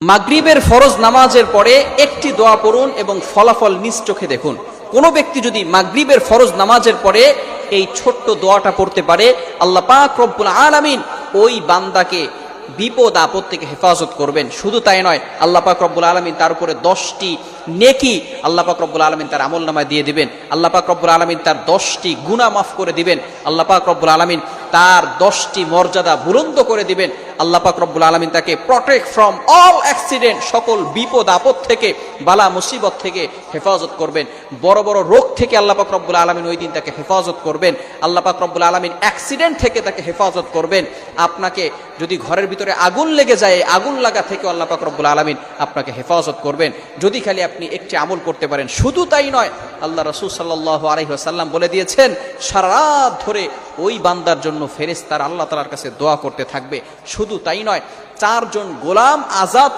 মাগরিবের ফরজ নামাজের পরে একটি দোয়া পড়ুন এবং ফলাফল নিজ চোখে দেখুন। কোন ব্যক্তি যদি মাগরিবের ফরজ নামাজের পরে এই ছোট্ট দোয়াটা পড়তে পারে, আল্লাহ পাক রব্বুল আলামিন ওই বান্দাকে বিপদ আপদ থেকে হেফাজত করবেন। শুধু তাই নয়, আল্লাহ পাক রব্বুল আলামিন তার উপরে 10টি নেকি আল্লাহ পাক রব্বুল আলামিন তার আমলনামায় দিয়ে দিবেন। আল্লাহ পাক রব্বুল আলামিন তার 10টি গুনাহ মাফ করে দিবেন। আল্লাহ পাক রব্বুল আলামিন তার 10টি মর্যাদা বুলন্দ করে দিবেন। আল্লাহ পাক রব্বুল আলামিন তাকে প্রটেক্ট ফ্রম অল অ্যাক্সিডেন্ট, সকল বিপদ আপদ থেকে, বালা মুসিবত থেকে হেফাজত করবেন। বড় বড় রোগ থেকে আল্লাহ পাক রব্বুল আলামিন ওই দিন তাকে হেফাজত করবেন। আল্লাহ পাক রব্বুল আলামিন অ্যাক্সিডেন্ট থেকে তাকে হেফাজত করবেন। আপনাকে যদি ঘরের ভিতরে আগুন লেগে যায়, আগুন লাগা থেকে আল্লাহ পাক রব্বুল আলামিন আপনাকে হেফাজত করবেন, যদি খালি আপনি একটি আমল করতে পারেন। শুধু তাই নয়, আল্লাহ রাসূল সাল্লাল্লাহু আলাইহি ওয়াসাল্লাম বলে দিয়েছেন, সারা রাত ধরে ওই বান্দার জন্য ফেরেশতারা আল্লাহ তাআলার কাছে দোয়া করতে থাকবে। শুধু তাই নয়, 4 জন গোলাম আজাদ